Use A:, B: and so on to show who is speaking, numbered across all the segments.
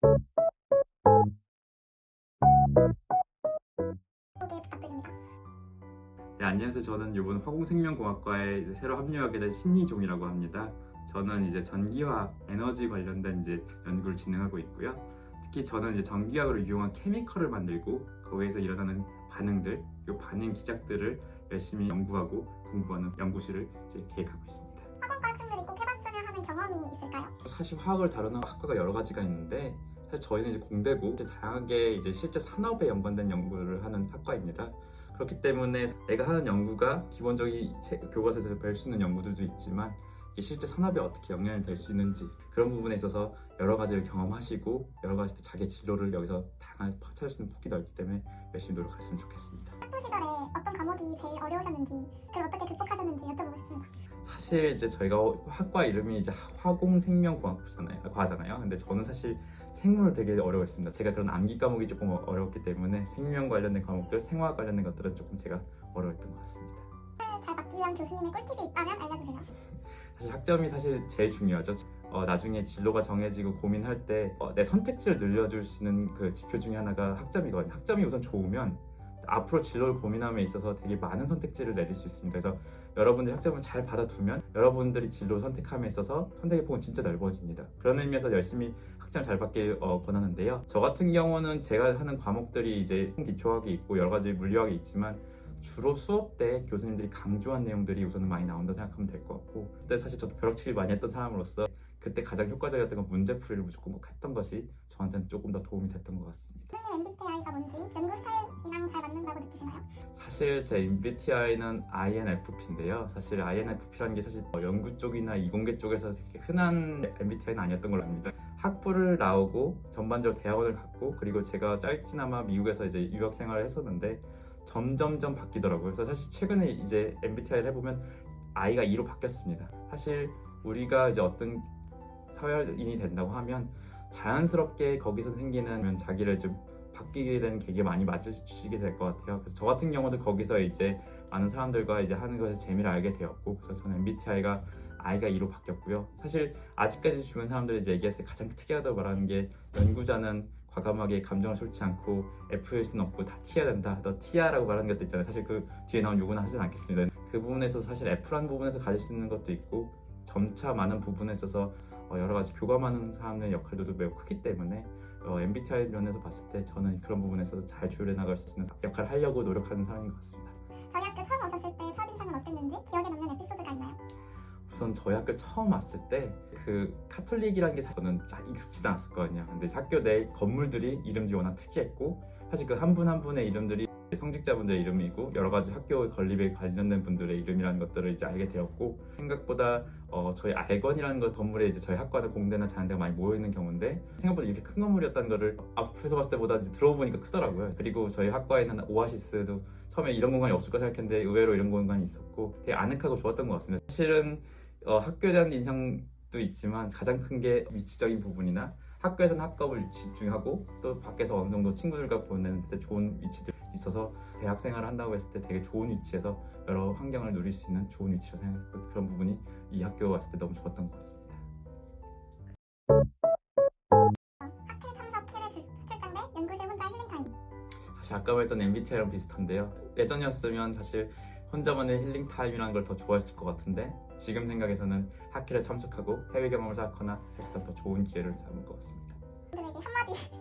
A: 소개 부탁드립니다.
B: 네, 안녕하세요. 저는 이번 화공생명공학과에 이제 새로 합류하게 된 신희종이라고 합니다. 저는 이제 전기화학, 에너지 관련된 이제 연구를 진행하고 있고요. 특히 저는 이제 전기화학으로 이용한 케미컬을 만들고 거기에서 일어나는 반응들, 이 반응 기작들을 열심히 연구하고 공부하는 연구실을 이제 계획하고 있습니다.
A: 학원과 학생들이 꼭 해봤으면 하는 경험이 있을까요?
B: 사실 화학을 다루는 학과가 여러 가지가 있는데 사실 저희는 이제 공대고 이제 다양하게 이제 실제 산업에 연관된 연구를 하는 학과입니다. 그렇기 때문에 내가 하는 연구가 기본적인 교과서에서 배울 수 있는 연구들도 있지만 이게 실제 산업에 어떻게 영향이 될 수 있는지 그런 부분에 있어서 여러 가지를 경험하시고 여러 가지 자기 진로를 여기서 다양하게 찾을 수 있는 폭이 넓기 때문에 열심히 노력하셨으면 좋겠습니다.
A: 학부 시절에 어떤 과목이 제일 어려우셨는지, 그걸 어떻게 극복하셨는지 여쭤보고 싶습니다.
B: 사실 이제 저희가 학과 이름이 이제 과잖아요. 근데 저는 사실 생물을 되게 어려워했습니다. 제가 그런 암기 과목이 조금 어려웠기 때문에 생명 관련된 과목들, 생화학 관련된 것들은 조금 제가 어려웠던 것 같습니다.
A: 잘 받기 위한 교수님의 꿀팁이 있다면 알려주세요.
B: 사실 학점이 사실 제일 중요하죠. 나중에 진로가 정해지고 고민할 때 내 선택지를 늘려줄 수 있는 그 지표 중에 하나가 학점이거든요. 학점이 우선 좋으면 앞으로 진로를 고민함에 있어서 되게 많은 선택지를 내릴 수 있습니다. 그래서 여러분들이 학점을 잘 받아두면 여러분들이 진로 선택함에 있어서 선택의 폭은 진짜 넓어집니다. 그런 의미에서 열심히 학점 잘 받길 권하는데요. 저 같은 경우는 제가 하는 과목들이 이제 기초학이 있고 여러 가지 물리학이 있지만 주로 수업 때 교수님들이 강조한 내용들이 우선은 많이 나온다고 생각하면 될 것 같고, 그때 사실 저도 벼락치기 많이 했던 사람으로서 그때 가장 효과적이었던 건 문제풀이를 무조건 꼭 했던 것이 저한테는 조금 더 도움이 됐던 것 같습니다.
A: 교수님 MBTI가 뭔지, 연구 스타일이랑 잘 맞는다고 느끼시나요?
B: 사실 제 MBTI는 INFP인데요. 사실 INFP라는 게 사실 연구 쪽이나 이공계 쪽에서 되게 흔한 MBTI는 아니었던 걸로 압니다. 학부를 나오고 전반적으로 대학원을 갔고 그리고 제가 짧지나마 미국에서 이제 유학 생활을 했었는데 점점점 바뀌더라고요. 그래서 사실 최근에 이제 MBTI를 해보면 I가 E로 바뀌었습니다. 사실 우리가 이제 어떤 서열인이 된다고 하면 자연스럽게 거기서 생기는 자기를 좀 바뀌게 되는 계기가 많이 맞으시게 될 것 같아요. 그래서 저 같은 경우도 거기서 이제 많은 사람들과 이제 하는 것에 재미를 알게 되었고, 그래서 저는 MBTI가 I가 E로 바뀌었고요. 사실 아직까지 주변 사람들이 이제 얘기했을 때 가장 특이하다고 말하는 게 연구자는 과감하게 감정을 쏟지 않고 F일 수는 없고 다 T해야 된다. 너 T야 라고 말하는 것도 있잖아요. 사실 그 뒤에 나온 요구는 하진 않겠습니다. 그 부분에서 사실 F라는 부분에서 가질 수 있는 것도 있고 점차 많은 부분에 있어서 여러 가지 교감하는 사람의 역할들도 매우 크기 때문에 MBTI 면에서 봤을 때 저는 그런 부분에서 잘 조율해 나갈 수 있는 역할을 하려고 노력하는 사람인 것 같습니다.
A: 저희 학교 처음 오셨을 때 첫인상은 어땠는지 기억에 남는 에피소드가 있나요?
B: 우선 저희 학교 처음 왔을 때 그 카톨릭이라는 게 저는 잘 익숙치도 않았었거든요. 근데 학교 내 건물들이 이름들이 워낙 특이했고 사실 그 한 분 한 분의 이름들이 성직자분들의 이름이고 여러 가지 학교 건립에 관련된 분들의 이름이라는 것들을 이제 알게 되었고 생각보다 저희 알건이라는 것 건물에 이제 저희 학과는 공대나 자연대가 많이 모여 있는 경우인데 생각보다 이렇게 큰 건물이었다는 거를 앞에서 봤을 때보다 이제 들어보니까 크더라고요. 그리고 저희 학과에는 오아시스도 처음에 이런 공간이 없을 거 생각했는데 의외로 이런 공간이 있었고 되게 아늑하고 좋았던 것 같습니다. 사실은 학교에 대한 인상도 있지만 가장 큰 게 위치적인 부분이나 학교에서는 학업을 집중하고 또 밖에서 어느 정도 친구들과 보내는 데 좋은 위치들이 있어서 대학 생활을 한다고 했을 때 되게 좋은 위치에서 여러 환경을 누릴 수 있는 좋은 위치라고 생각했고 그런 부분이 이 학교 왔을 때 너무 좋았던 것 같습니다.
A: 학회 참석 해외 출장 대 연구실 혼자 힐링타임.
B: 사실 아까 말했던 MBTI랑 비슷한데요. 예전이었으면 사실 혼자만의 힐링 타임이라는 걸 더 좋아했을 것 같은데 지금 생각에서는 학회를 참석하고 해외 경험을 쌓거나 했을 때 더 좋은 기회를 잡은 것 같습니다.
A: 분들에게 한마디.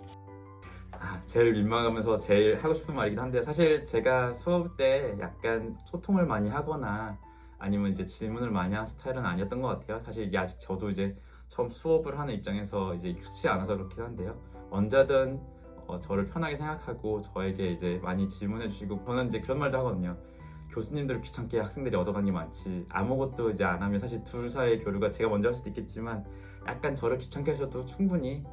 B: 제일 민망하면서 제일 하고 싶은 말이긴 한데 사실 제가 수업 때 약간 소통을 많이 하거나 아니면 이제 질문을 많이 하는 스타일은 아니었던 것 같아요. 사실 이게 아직 저도 이제 처음 수업을 하는 입장에서 이제 익숙치 않아서 그렇긴 한데요. 언제든 저를 편하게 생각하고 저에게 이제 많이 질문해 주시고 저는 이제 그런 말도 하거든요. 교수님들을 귀찮게 학생들이 얻어가는 게 많지 아무것도 이제 안 하면 사실 둘 사이의 교류가 제가 먼저 할 수도 있겠지만 약간 저를 귀찮게 하셔도 충분히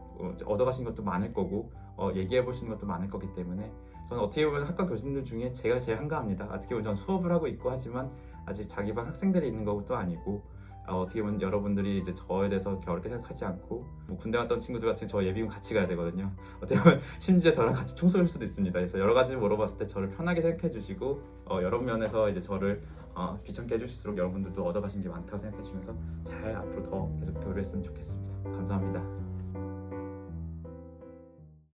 B: 얻어가신 것도 많을 거고 얘기해 보시는 것도 많을 거기 때문에 저는 어떻게 보면 학과 교수님들 중에 제가 제일 한가합니다. 어떻게 보면 저는 수업을 하고 있고 하지만 아직 자기 반 학생들이 있는 것도 아니고 어떻게 보면 여러분들이 이제 저에 대해서 그렇게 어렵게 생각하지 않고 뭐 군대 갔던 친구들 같은 저 예비군 같이 가야 되거든요. 어떻게 보면 심지어 저랑 같이 총 쏠 수도 있습니다. 그래서 여러 가지 물어봤을 때 저를 편하게 생각해 주시고 여러 면에서 이제 저를 귀찮게 해주실수록 여러분들도 얻어가신 게 많다고 생각해 주시면서 잘 앞으로 더 계속 교류했으면 좋겠습니다. 감사합니다.